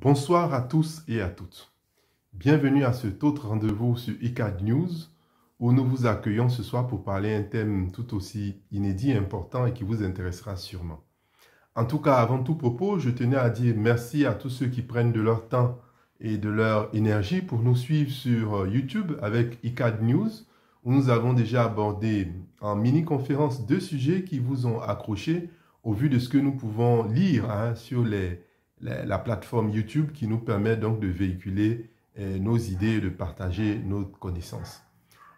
Bonsoir à tous et à toutes. Bienvenue à cet autre rendez-vous sur ICAD News où nous vous accueillons ce soir pour parler d'un thème tout aussi inédit et important et qui vous intéressera sûrement. En tout cas, avant tout propos, je tenais à dire merci à tous ceux qui prennent de leur temps et de leur énergie pour nous suivre sur YouTube avec ICAD News où nous avons déjà abordé en mini-conférence 2 sujets qui vous ont accroché au vu de ce que nous pouvons lire sur la plateforme YouTube qui nous permet donc de véhiculer nos idées et de partager nos connaissances.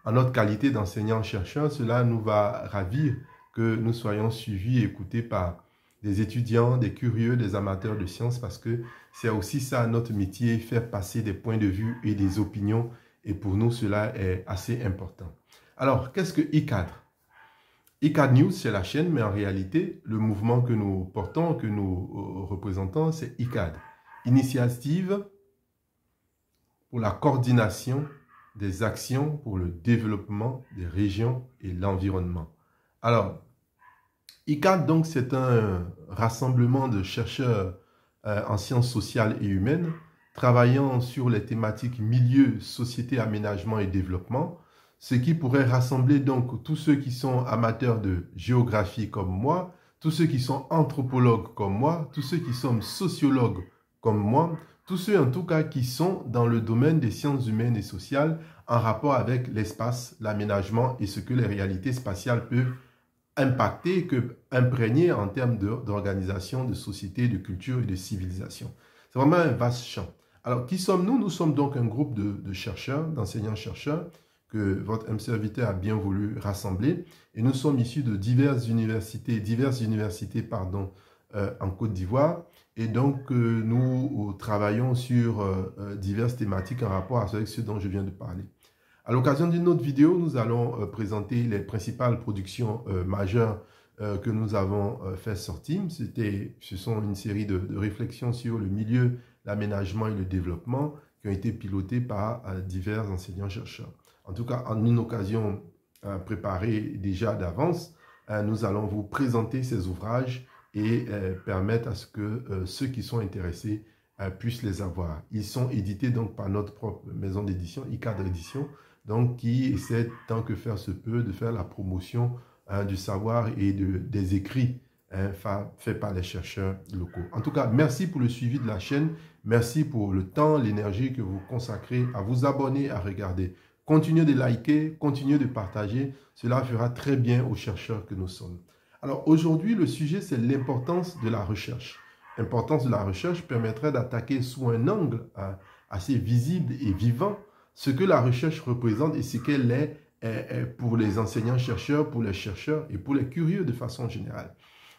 En notre qualité d'enseignant-chercheur, cela nous va ravir que nous soyons suivis et écoutés par des étudiants, des curieux, des amateurs de sciences parce que c'est aussi ça notre métier, faire passer des points de vue et des opinions et pour nous cela est assez important. Alors, qu'est-ce que ICAD? ICAD News, c'est la chaîne, mais en réalité, le mouvement que nous portons, que nous représentons, c'est ICAD, Initiative pour la coordination des actions pour le développement des régions et l'environnement. Alors, ICAD, donc, c'est un rassemblement de chercheurs en sciences sociales et humaines, travaillant sur les thématiques milieu, société, aménagement et développement, ce qui pourrait rassembler donc tous ceux qui sont amateurs de géographie comme moi, tous ceux qui sont anthropologues comme moi, tous ceux qui sont sociologues comme moi, tous ceux en tout cas qui sont dans le domaine des sciences humaines et sociales en rapport avec l'espace, l'aménagement et ce que les réalités spatiales peuvent impacter, imprégner en termes d'organisation, de société, de culture et de civilisation. C'est vraiment un vaste champ. Alors, qui sommes-nous? Nous sommes donc un groupe de chercheurs, d'enseignants-chercheurs, que votre serviteur a bien voulu rassembler. Et nous sommes issus de diverses universités en Côte d'Ivoire. Et donc, nous travaillons sur diverses thématiques en rapport avec ce dont je viens de parler. À l'occasion d'une autre vidéo, nous allons présenter les principales productions majeures que nous avons fait sortir. Ce sont une série de réflexions sur le milieu, l'aménagement et le développement qui ont été pilotées par divers enseignants-chercheurs. En tout cas, en une occasion préparée déjà d'avance, nous allons vous présenter ces ouvrages et permettre à ce que ceux qui sont intéressés puissent les avoir. Ils sont édités donc par notre propre maison d'édition, ICAD Édition, donc qui essaie tant que faire se peut de faire la promotion du savoir et des écrits faits par les chercheurs locaux. En tout cas, merci pour le suivi de la chaîne, merci pour le temps, l'énergie que vous consacrez à vous abonner, à regarder. Continuez de liker, continuez de partager, cela fera très bien aux chercheurs que nous sommes. Alors aujourd'hui, le sujet, c'est l'importance de la recherche. L'importance de la recherche permettrait d'attaquer sous un angle assez visible et vivant ce que la recherche représente et ce qu'elle est pour les enseignants-chercheurs, pour les chercheurs et pour les curieux de façon générale.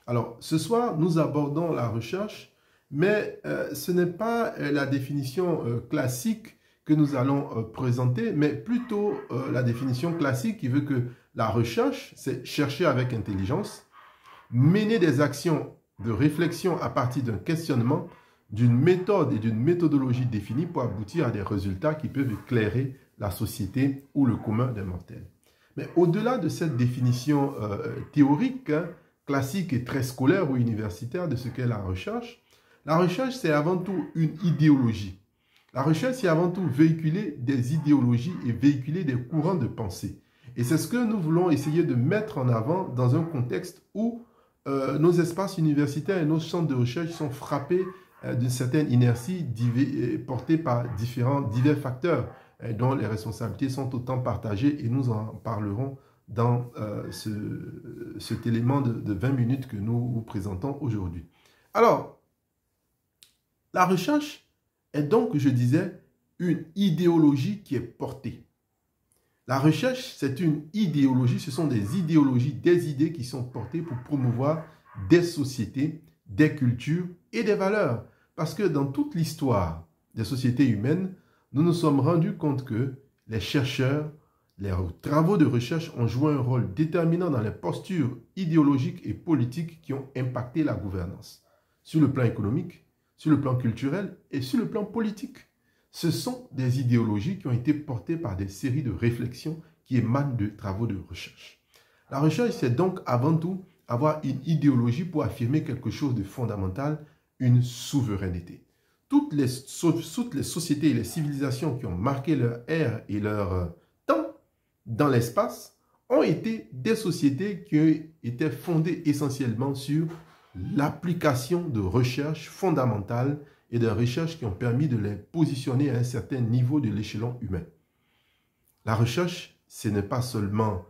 Alors, ce soir, nous abordons la recherche, mais ce n'est pas la définition classique que nous allons présenter, mais plutôt la définition classique qui veut que la recherche, c'est chercher avec intelligence, mener des actions de réflexion à partir d'un questionnement, d'une méthode et d'une méthodologie définie pour aboutir à des résultats qui peuvent éclairer la société ou le commun des mortels. Mais au-delà de cette définition théorique, classique et très scolaire ou universitaire de ce qu'est la recherche, c'est avant tout une idéologie. La recherche, c'est avant tout véhiculer des idéologies et véhiculer des courants de pensée. Et c'est ce que nous voulons essayer de mettre en avant dans un contexte où nos espaces universitaires et nos centres de recherche sont frappés d'une certaine inertie portée par divers facteurs dont les responsabilités sont autant partagées et nous en parlerons dans cet élément de 20 minutes que nous vous présentons aujourd'hui. Alors, la recherche est donc, je disais, une idéologie qui est portée. La recherche, c'est une idéologie, ce sont des idéologies, des idées qui sont portées pour promouvoir des sociétés, des cultures et des valeurs. Parce que dans toute l'histoire des sociétés humaines, nous nous sommes rendus compte que les chercheurs, les travaux de recherche ont joué un rôle déterminant dans les postures idéologiques et politiques qui ont impacté la gouvernance, sur le plan économique, sur le plan culturel et sur le plan politique. Ce sont des idéologies qui ont été portées par des séries de réflexions qui émanent de travaux de recherche. La recherche, c'est donc avant tout avoir une idéologie pour affirmer quelque chose de fondamental, une souveraineté. toutes les sociétés et les civilisations qui ont marqué leur ère et leur temps dans l'espace ont été des sociétés qui étaient fondées essentiellement sur l'application de recherches fondamentales et de recherches qui ont permis de les positionner à un certain niveau de l'échelon humain. La recherche, ce n'est pas seulement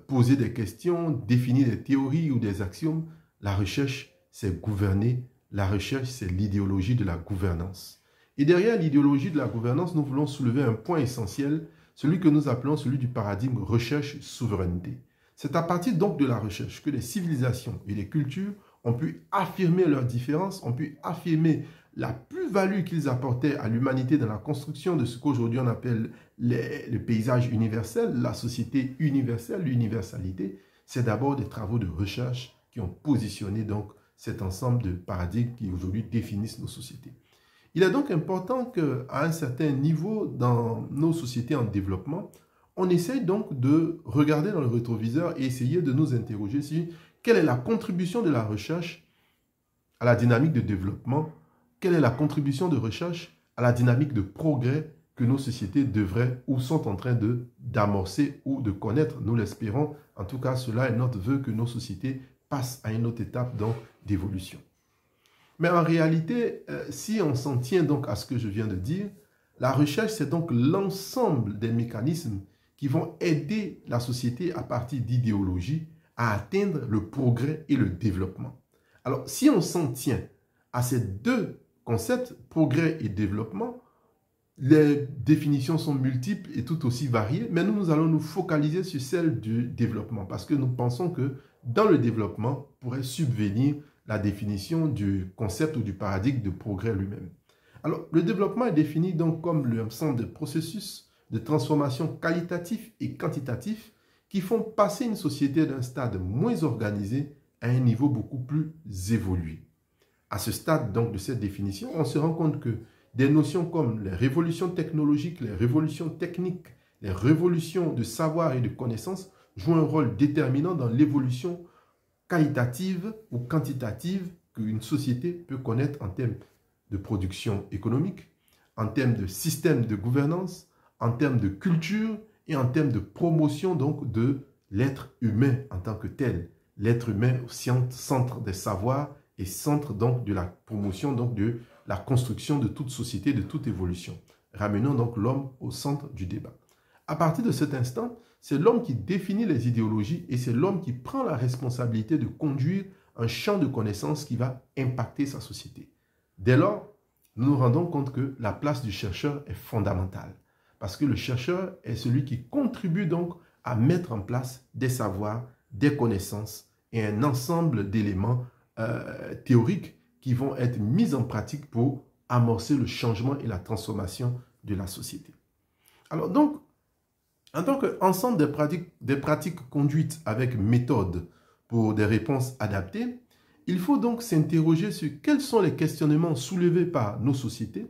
poser des questions, définir des théories ou des axiomes. La recherche, c'est gouverner. La recherche, c'est l'idéologie de la gouvernance. Et derrière l'idéologie de la gouvernance, nous voulons soulever un point essentiel, celui que nous appelons celui du paradigme recherche-souveraineté. C'est à partir donc de la recherche que les civilisations et les cultures ont pu affirmer leurs différences, ont pu affirmer la plus-value qu'ils apportaient à l'humanité dans la construction de ce qu'aujourd'hui on appelle le paysage universel, la société universelle, l'universalité. C'est d'abord des travaux de recherche qui ont positionné donc cet ensemble de paradigmes qui aujourd'hui définissent nos sociétés. Il est donc important qu'à un certain niveau dans nos sociétés en développement, on essaye donc de regarder dans le rétroviseur et essayer de nous interroger sur quelle est la contribution de la recherche à la dynamique de développement, quelle est la contribution de recherche à la dynamique de progrès que nos sociétés devraient ou sont en train d'amorcer ou de connaître. Nous l'espérons. En tout cas, cela est notre vœu que nos sociétés passent à une autre étape d'évolution. Mais en réalité, si on s'en tient donc à ce que je viens de dire, la recherche, c'est donc l'ensemble des mécanismes qui vont aider la société à partir d'idéologies à atteindre le progrès et le développement. Alors, si on s'en tient à ces deux concepts, progrès et développement, les définitions sont multiples et tout aussi variées, mais nous allons nous focaliser sur celle du développement parce que nous pensons que dans le développement pourrait subvenir la définition du concept ou du paradigme de progrès lui-même. Alors, le développement est défini donc comme l'ensemble des processus de transformation qualitatifs et quantitatifs qui font passer une société d'un stade moins organisé à un niveau beaucoup plus évolué. À ce stade donc de cette définition, on se rend compte que des notions comme les révolutions technologiques, les révolutions techniques, les révolutions de savoir et de connaissances jouent un rôle déterminant dans l'évolution qualitative ou quantitative qu'une société peut connaître en termes de production économique, en termes de système de gouvernance, en termes de culture et en termes de promotion donc de l'être humain en tant que tel. L'être humain au centre des savoirs et centre donc de la promotion donc de la construction de toute société, de toute évolution. Ramenons donc l'homme au centre du débat. À partir de cet instant, c'est l'homme qui définit les idéologies et c'est l'homme qui prend la responsabilité de conduire un champ de connaissances qui va impacter sa société. Dès lors, nous nous rendons compte que la place du chercheur est fondamentale parce que le chercheur est celui qui contribue donc à mettre en place des savoirs, des connaissances et un ensemble d'éléments théoriques qui vont être mis en pratique pour amorcer le changement et la transformation de la société. Alors donc, en tant qu'ensemble des pratiques conduites avec méthode pour des réponses adaptées, il faut donc s'interroger sur quels sont les questionnements soulevés par nos sociétés,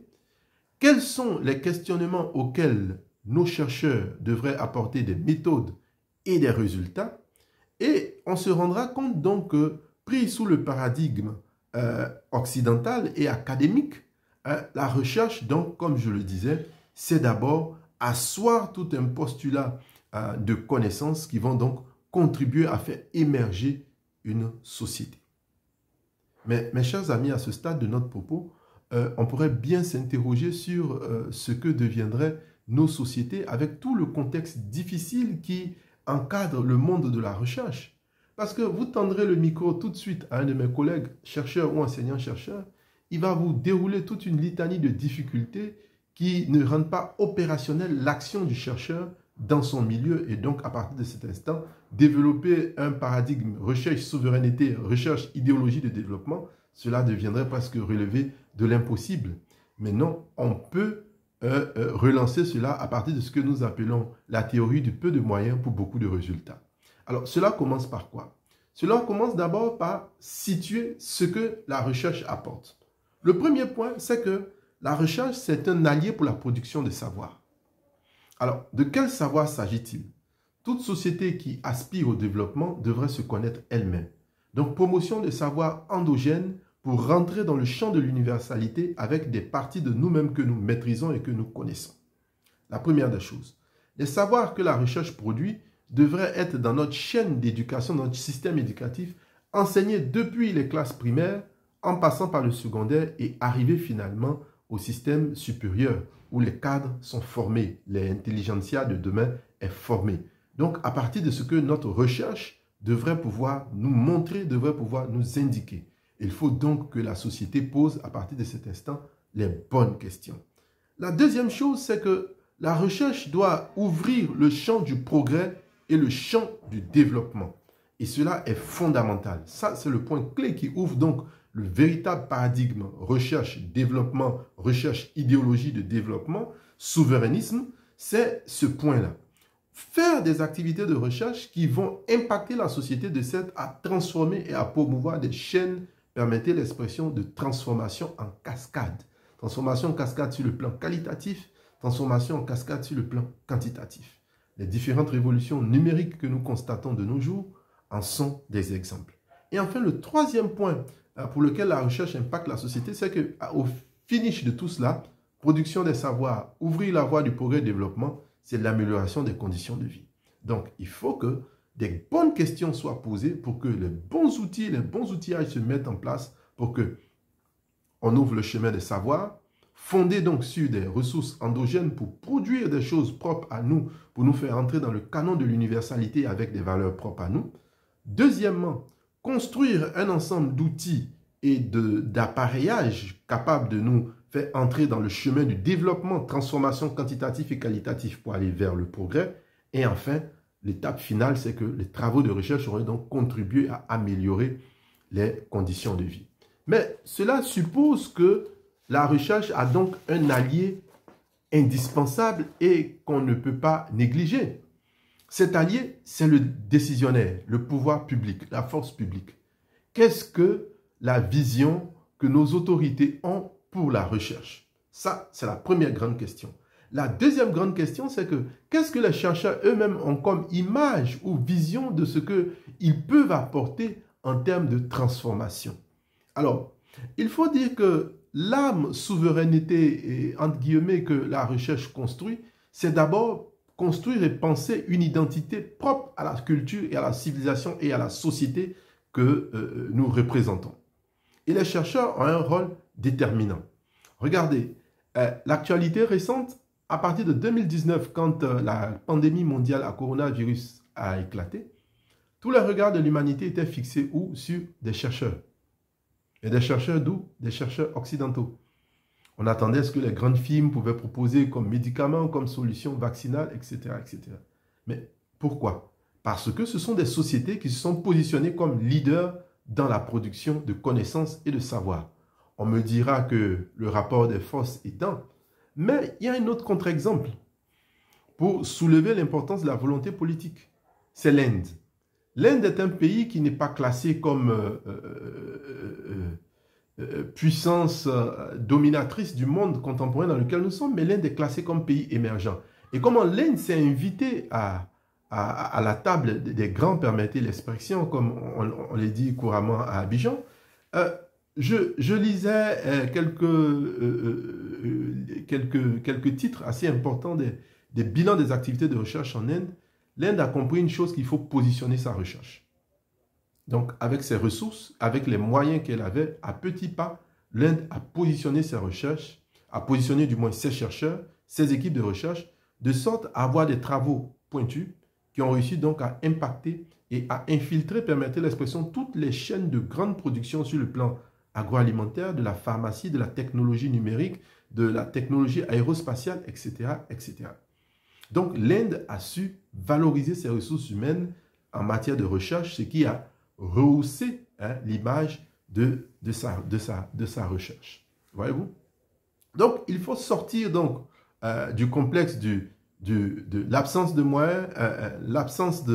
quels sont les questionnements auxquels nos chercheurs devraient apporter des méthodes et des résultats, et on se rendra compte donc que, pris sous le paradigme occidental et académique, la recherche, donc, comme je le disais, c'est d'abord asseoir tout un postulat de connaissances qui vont donc contribuer à faire émerger une société. Mais mes chers amis, à ce stade de notre propos, on pourrait bien s'interroger sur ce que deviendraient nos sociétés avec tout le contexte difficile qui encadre le monde de la recherche. Parce que vous tendrez le micro tout de suite à un de mes collègues, chercheurs ou enseignants-chercheurs, il va vous dérouler toute une litanie de difficultés qui ne rendent pas opérationnelle l'action du chercheur dans son milieu et donc à partir de cet instant, développer un paradigme recherche-souveraineté, recherche-idéologie de développement, cela deviendrait presque relevé de l'impossible. Mais non, on peut relancer cela à partir de ce que nous appelons la théorie du peu de moyens pour beaucoup de résultats. Alors, cela commence par quoi? Cela commence d'abord par situer ce que la recherche apporte. Le premier point, c'est que la recherche, c'est un allié pour la production de savoir. Alors, de quel savoir s'agit-il? Toute société qui aspire au développement devrait se connaître elle-même. Donc, promotion de savoirs endogènes pour rentrer dans le champ de l'universalité avec des parties de nous-mêmes que nous maîtrisons et que nous connaissons. La première des choses, les savoirs que la recherche produit devraient être dans notre chaîne d'éducation, dans notre système éducatif, enseignés depuis les classes primaires, en passant par le secondaire et arriver finalement au système supérieur où les cadres sont formés, l'intelligentsia de demain est formée. Donc, à partir de ce que notre recherche devrait pouvoir nous montrer, devrait pouvoir nous indiquer. Il faut donc que la société pose, à partir de cet instant, les bonnes questions. La deuxième chose, c'est que la recherche doit ouvrir le champ du progrès et le champ du développement. Et cela est fondamental. Ça, c'est le point clé qui ouvre donc le véritable paradigme recherche-développement, recherche-idéologie de développement, souverainisme, c'est ce point-là. Faire des activités de recherche qui vont impacter la société de sorte à transformer et à promouvoir des chaînes, permettez l'expression de transformation en cascade. Transformation en cascade sur le plan qualitatif, transformation en cascade sur le plan quantitatif. Les différentes révolutions numériques que nous constatons de nos jours en sont des exemples. Et enfin, le troisième point pour lequel la recherche impacte la société, c'est qu'au finish de tout cela, production des savoirs, ouvrir la voie du progrès et du développement, c'est l'amélioration des conditions de vie. Donc, il faut que des bonnes questions soient posées pour que les bons outillages se mettent en place pour que on ouvre le chemin des savoirs, fondé donc sur des ressources endogènes pour produire des choses propres à nous, pour nous faire entrer dans le canon de l'universalité avec des valeurs propres à nous. Deuxièmement, construire un ensemble d'outils et d'appareillages capables de nous faire entrer dans le chemin du développement, transformation quantitative et qualitative pour aller vers le progrès. Et enfin, l'étape finale, c'est que les travaux de recherche auraient donc contribué à améliorer les conditions de vie. Mais cela suppose que la recherche a donc un allié indispensable et qu'on ne peut pas négliger. Cet allié, c'est le décisionnaire, le pouvoir public, la force publique. Qu'est-ce que la vision que nos autorités ont pour la recherche? Ça, c'est la première grande question. La deuxième grande question, c'est que qu'est-ce que les chercheurs eux-mêmes ont comme image ou vision de ce qu'ils peuvent apporter en termes de transformation? Alors, il faut dire que l'âme souveraineté, et, entre guillemets, que la recherche construit, c'est d'abord construire et penser une identité propre à la culture et à la civilisation et à la société que nous représentons. Et les chercheurs ont un rôle déterminant. Regardez, l'actualité récente, à partir de 2019, quand la pandémie mondiale à coronavirus a éclaté, tous les regards de l'humanité étaient fixés où? Sur des chercheurs. Et des chercheurs d'où? Des chercheurs occidentaux. On attendait ce que les grandes firmes pouvaient proposer comme médicaments, comme solutions vaccinales, etc., etc. Mais pourquoi? Parce que ce sont des sociétés qui se sont positionnées comme leaders dans la production de connaissances et de savoir. On me dira que le rapport des forces est éteint, mais il y a un autre contre-exemple pour soulever l'importance de la volonté politique. C'est l'Inde. L'Inde est un pays qui n'est pas classé comme puissance dominatrice du monde contemporain dans lequel nous sommes, mais l'Inde est classée comme pays émergent. Et comment l'Inde s'est invitée à la table des grands, permettez l'expression, comme on le dit couramment à Abidjan. Je lisais quelques titres assez importants des bilans des activités de recherche en Inde. L'Inde a compris une chose, qu'il faut positionner sa recherche. Donc, avec ses ressources, avec les moyens qu'elle avait, à petits pas, l'Inde a positionné ses recherches, a positionné du moins ses chercheurs, ses équipes de recherche, de sorte à avoir des travaux pointus qui ont réussi donc à impacter et à infiltrer, permettez l'expression, toutes les chaînes de grande production sur le plan agroalimentaire, de la pharmacie, de la technologie numérique, de la technologie aérospatiale, etc., etc. Donc, l'Inde a su valoriser ses ressources humaines en matière de recherche, ce qui a rehaussé l'image de sa recherche. Voyez-vous? Donc, il faut sortir donc, du complexe de l'absence de moyens, l'absence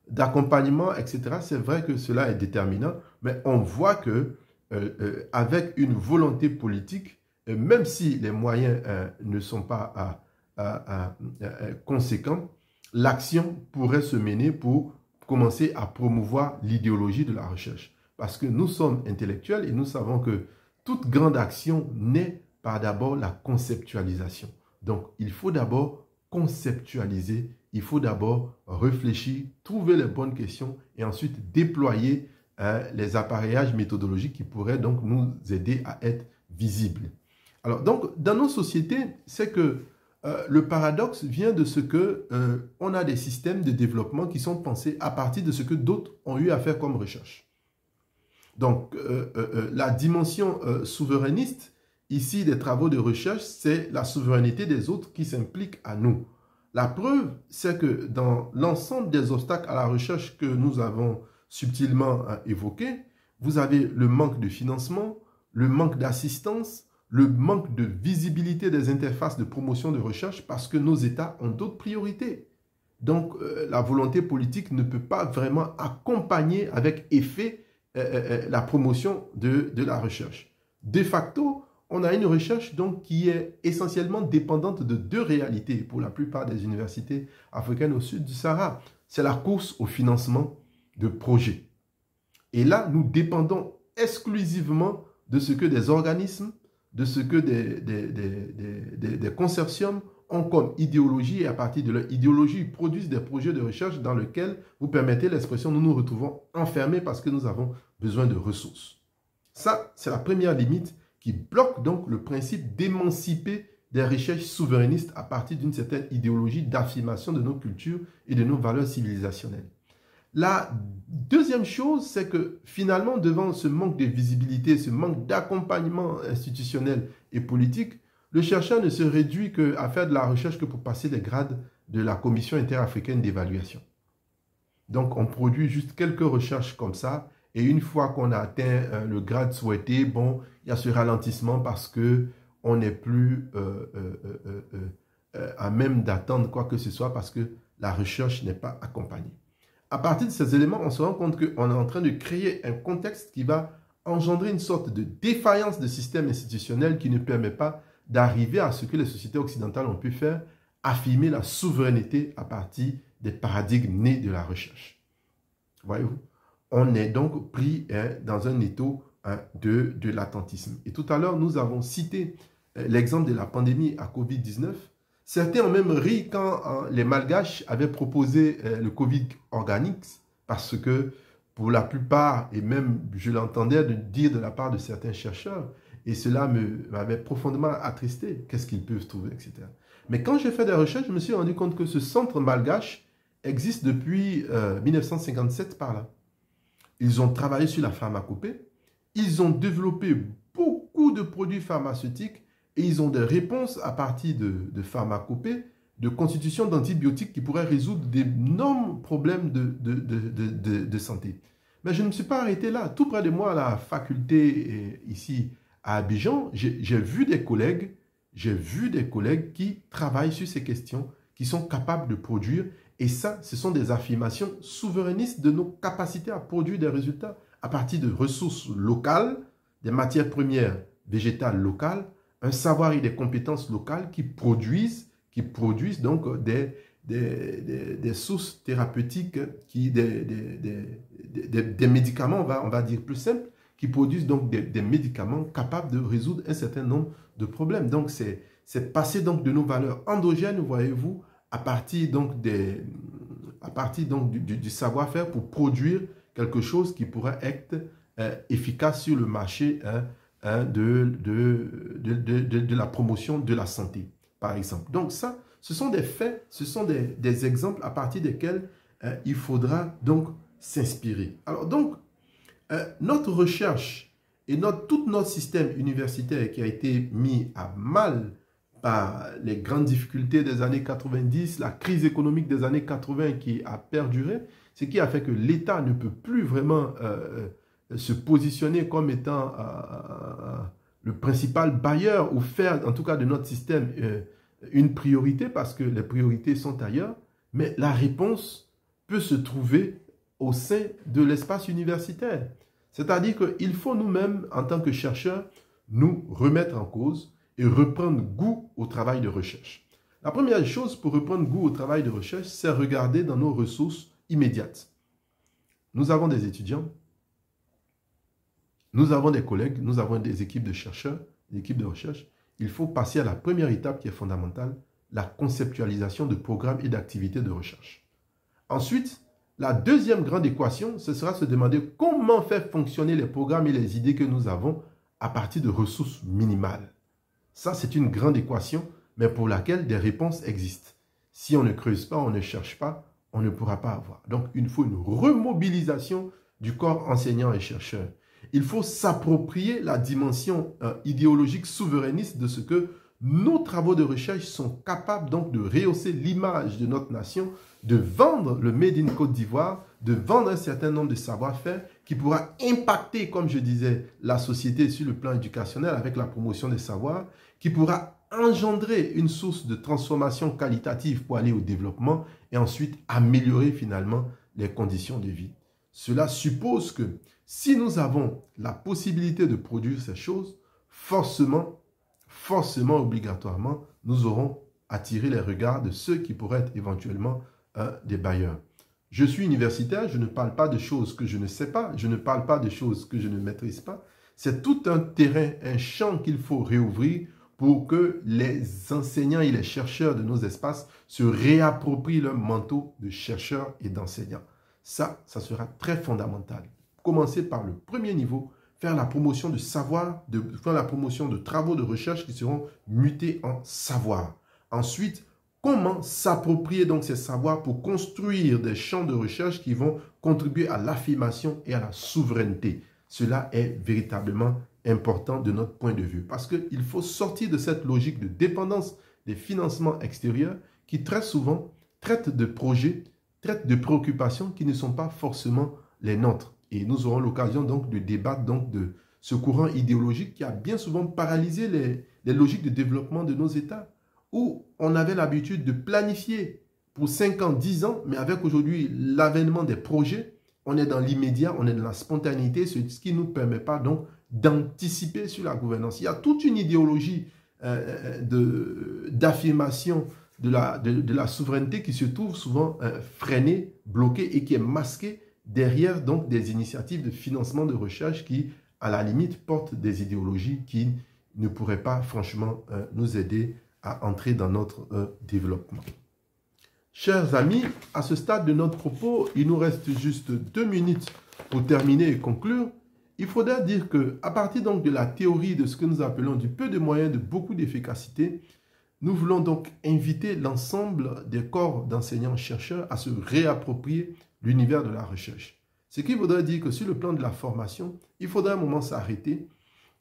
d'accompagnement, etc. C'est vrai que cela est déterminant, mais on voit que avec une volonté politique, même si les moyens ne sont pas conséquents, l'action pourrait se mener pour commencer à promouvoir l'idéologie de la recherche. parce que nous sommes intellectuels et nous savons que toute grande action naît par d'abord la conceptualisation. Donc, il faut d'abord conceptualiser, il faut d'abord réfléchir, trouver les bonnes questions et ensuite déployer les appareillages méthodologiques qui pourraient donc nous aider à être visibles. Alors, donc, dans nos sociétés, c'est que le paradoxe vient de ce que on a des systèmes de développement qui sont pensés à partir de ce que d'autres ont eu à faire comme recherche. Donc, la dimension souverainiste, ici, des travaux de recherche, c'est la souveraineté des autres qui s'implique à nous. La preuve, c'est que dans l'ensemble des obstacles à la recherche que nous avons subtilement évoqués, vous avez le manque de financement, le manque d'assistance, le manque de visibilité des interfaces de promotion de recherche parce que nos États ont d'autres priorités. Donc, la volonté politique ne peut pas vraiment accompagner avec effet la promotion de la recherche. De facto, on a une recherche donc qui est essentiellement dépendante de deux réalités pour la plupart des universités africaines au sud du Sahara. C'est la course au financement de projets. Et là, nous dépendons exclusivement de ce que des organismes, de ce que des consortiums ont comme idéologie et à partir de leur idéologie, ils produisent des projets de recherche dans lesquels, vous permettez l'expression, nous nous retrouvons enfermés parce que nous avons besoin de ressources. Ça, c'est la première limite qui bloque donc le principe d'émanciper des recherches souverainistes à partir d'une certaine idéologie d'affirmation de nos cultures et de nos valeurs civilisationnelles. La deuxième chose, c'est que finalement, devant ce manque de visibilité, ce manque d'accompagnement institutionnel et politique, le chercheur ne se réduit qu'à faire de la recherche que pour passer les grades de la Commission interafricaine d'évaluation. Donc, on produit juste quelques recherches comme ça, et une fois qu'on a atteint le grade souhaité, bon, il y a ce ralentissement parce que on n'est plus à même d'attendre quoi que ce soit parce que la recherche n'est pas accompagnée. À partir de ces éléments, on se rend compte qu'on est en train de créer un contexte qui va engendrer une sorte de défaillance de système institutionnel qui ne permet pas d'arriver à ce que les sociétés occidentales ont pu faire, affirmer la souveraineté à partir des paradigmes nés de la recherche. Voyez-vous, on est donc pris dans un étau de l'attentisme. Et tout à l'heure, nous avons cité l'exemple de la pandémie à Covid-19. Certains ont même ri quand les Malgaches avaient proposé le Covid organique parce que pour la plupart, et même je l'entendais dire de la part de certains chercheurs, et cela m'avait profondément attristé, qu'est-ce qu'ils peuvent trouver, etc. Mais quand j'ai fait des recherches, je me suis rendu compte que ce centre malgache existe depuis 1957 par là. Ils ont travaillé sur la pharmacopée, ils ont développé beaucoup de produits pharmaceutiques et ils ont des réponses à partir de pharmacopée, de constitution d'antibiotiques qui pourraient résoudre d'énormes problèmes de santé. Mais je ne me suis pas arrêté là. Tout près de moi, à la faculté ici à Abidjan, j'ai vu des collègues qui travaillent sur ces questions, qui sont capables de produire. Et ça, ce sont des affirmations souverainistes de nos capacités à produire des résultats à partir de ressources locales, des matières premières végétales locales, un savoir et des compétences locales qui produisent donc des sources thérapeutiques, des médicaments, on va dire plus simple, qui produisent donc des médicaments capables de résoudre un certain nombre de problèmes. Donc, c'est passer donc de nos valeurs endogènes, voyez-vous, à partir donc du savoir-faire pour produire quelque chose qui pourrait être efficace sur le marché de la promotion de la santé, par exemple. Donc ça, ce sont des faits, ce sont des exemples à partir desquels il faudra donc s'inspirer. Alors donc, notre recherche et tout notre système universitaire qui a été mis à mal par les grandes difficultés des années 90, la crise économique des années 80 qui a perduré, ce qui a fait que l'État ne peut plus vraiment se positionner comme étant le principal bailleur ou faire en tout cas de notre système une priorité parce que les priorités sont ailleurs, mais la réponse peut se trouver au sein de l'espace universitaire. C'est-à-dire qu'il faut nous-mêmes, en tant que chercheurs, nous remettre en cause et reprendre goût au travail de recherche. La première chose pour reprendre goût au travail de recherche, c'est regarder dans nos ressources immédiates. Nous avons des étudiants, Nous avons des collègues, nous avons des équipes de chercheurs, des équipes de recherche. Il faut passer à la première étape qui est fondamentale, la conceptualisation de programmes et d'activités de recherche. Ensuite, la deuxième grande équation, ce sera se demander comment faire fonctionner les programmes et les idées que nous avons à partir de ressources minimales. Ça, c'est une grande équation, mais pour laquelle des réponses existent. Si on ne creuse pas, on ne cherche pas, on ne pourra pas avoir. Donc, il faut une remobilisation du corps enseignant et chercheur. Il faut s'approprier la dimension idéologique souverainiste de ce que nos travaux de recherche sont capables donc de rehausser l'image de notre nation, de vendre le Made in Côte d'Ivoire, de vendre un certain nombre de savoir-faire qui pourra impacter, comme je disais, la société sur le plan éducationnel avec la promotion des savoirs, qui pourra engendrer une source de transformation qualitative pour aller au développement et ensuite améliorer finalement les conditions de vie. Cela suppose que si nous avons la possibilité de produire ces choses, forcément, obligatoirement, nous aurons attiré les regards de ceux qui pourraient être éventuellement des bailleurs. Je suis universitaire, je ne parle pas de choses que je ne sais pas, je ne parle pas de choses que je ne maîtrise pas. C'est tout un terrain, un champ qu'il faut réouvrir pour que les enseignants et les chercheurs de nos espaces se réapproprient leur manteau de chercheurs et d'enseignants. Ça sera très fondamental. Commencer par le premier niveau, faire la promotion de savoir, faire la promotion de travaux de recherche qui seront mutés en savoir. Ensuite, comment s'approprier donc ces savoirs pour construire des champs de recherche qui vont contribuer à l'affirmation et à la souveraineté. Cela est véritablement important de notre point de vue parce qu'il faut sortir de cette logique de dépendance des financements extérieurs qui très souvent traitent de projets, traitent de préoccupations qui ne sont pas forcément les nôtres. Et nous aurons l'occasion donc de débattre donc de ce courant idéologique qui a bien souvent paralysé les logiques de développement de nos États, où on avait l'habitude de planifier pour 5 ans, 10 ans, mais avec aujourd'hui l'avènement des projets, on est dans l'immédiat, on est dans la spontanéité, ce qui ne nous permet pas donc d'anticiper sur la gouvernance. Il y a toute une idéologie d'affirmation de la souveraineté qui se trouve souvent freinée, bloquée et qui est masquée derrière donc des initiatives de financement de recherche qui, à la limite, portent des idéologies qui ne pourraient pas franchement nous aider à entrer dans notre développement. Chers amis, à ce stade de notre propos, il nous reste juste 2 minutes pour terminer et conclure. Il faudra dire qu'à partir donc de la théorie de ce que nous appelons du peu de moyens, de beaucoup d'efficacité, nous voulons donc inviter l'ensemble des corps d'enseignants-chercheurs à se réapproprier l'univers de la recherche. Ce qui voudrait dire que sur le plan de la formation, il faudra un moment s'arrêter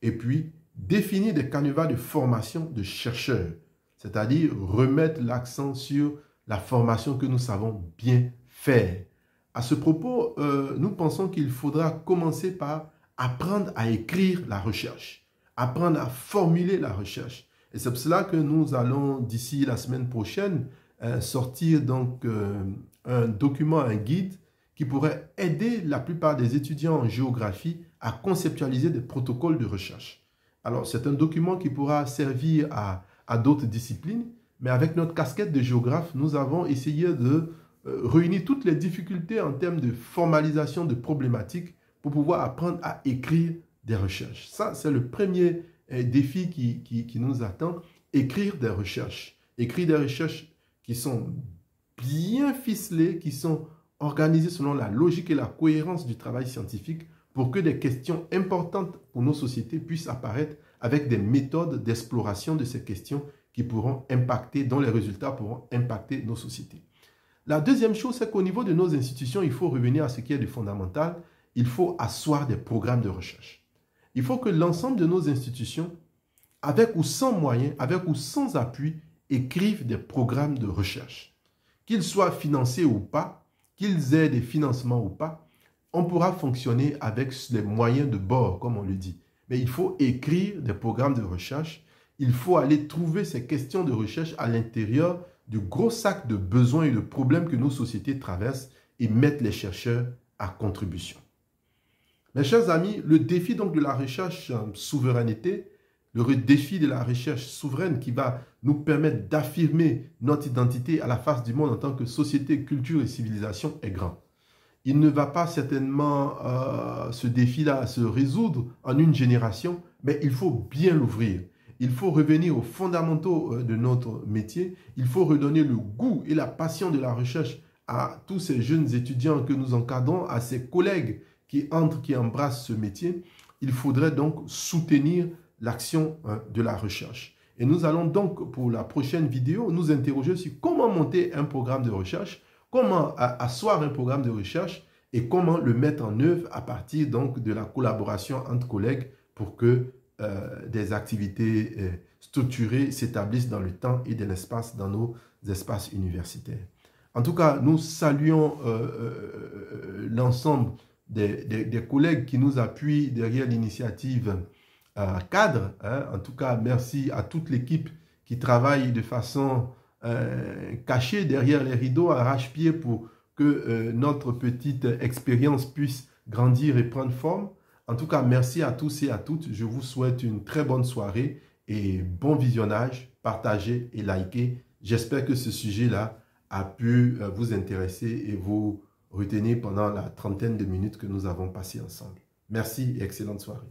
et puis définir des canevas de formation de chercheurs, c'est-à-dire remettre l'accent sur la formation que nous savons bien faire. À ce propos, nous pensons qu'il faudra commencer par apprendre à écrire la recherche, apprendre à formuler la recherche. Et c'est pour cela que nous allons, d'ici la semaine prochaine, sortir donc un document, un guide qui pourrait aider la plupart des étudiants en géographie à conceptualiser des protocoles de recherche. Alors, c'est un document qui pourra servir à d'autres disciplines, mais avec notre casquette de géographe, nous avons essayé de réunir toutes les difficultés en termes de formalisation de problématiques pour pouvoir apprendre à écrire des recherches. Ça, c'est le premier défi qui nous attend, écrire des recherches. Écrire des recherches qui sont bien ficelées, qui sont organisées selon la logique et la cohérence du travail scientifique pour que des questions importantes pour nos sociétés puissent apparaître avec des méthodes d'exploration de ces questions qui pourront impacter, dont les résultats pourront impacter nos sociétés. La deuxième chose, c'est qu'au niveau de nos institutions, il faut revenir à ce qui est de fondamental. Il faut asseoir des programmes de recherche. Il faut que l'ensemble de nos institutions, avec ou sans moyens, avec ou sans appui, écrivent des programmes de recherche. Qu'ils soient financés ou pas, qu'ils aient des financements ou pas, on pourra fonctionner avec les moyens de bord, comme on le dit. Mais il faut écrire des programmes de recherche. Il faut aller trouver ces questions de recherche à l'intérieur du gros sac de besoins et de problèmes que nos sociétés traversent et mettre les chercheurs à contribution. Mes chers amis, le défi donc de la recherche souveraineté, le défi de la recherche souveraine qui va nous permettre d'affirmer notre identité à la face du monde en tant que société, culture et civilisation est grand. il ne va pas certainement ce défi-là se résoudre en une génération, mais il faut bien l'ouvrir. Il faut revenir aux fondamentaux de notre métier. Il faut redonner le goût et la passion de la recherche à tous ces jeunes étudiants que nous encadrons, à ces collègues qui entrent, qui embrassent ce métier. Il faudrait donc soutenir l'action de la recherche. Et nous allons donc, pour la prochaine vidéo, nous interroger sur comment monter un programme de recherche, comment asseoir un programme de recherche et comment le mettre en œuvre à partir donc de la collaboration entre collègues pour que des activités structurées s'établissent dans le temps et dans l'espace, dans nos espaces universitaires. En tout cas, nous saluons l'ensemble des collègues qui nous appuient derrière l'initiative cadre. Hein. En tout cas, merci à toute l'équipe qui travaille de façon cachée derrière les rideaux, arrache-pied pour que notre petite expérience puisse grandir et prendre forme. En tout cas, merci à tous et à toutes. Je vous souhaite une très bonne soirée et bon visionnage. Partagez et likez. J'espère que ce sujet-là a pu vous intéresser et vous retenir pendant la trentaine de minutes que nous avons passées ensemble. Merci et excellente soirée.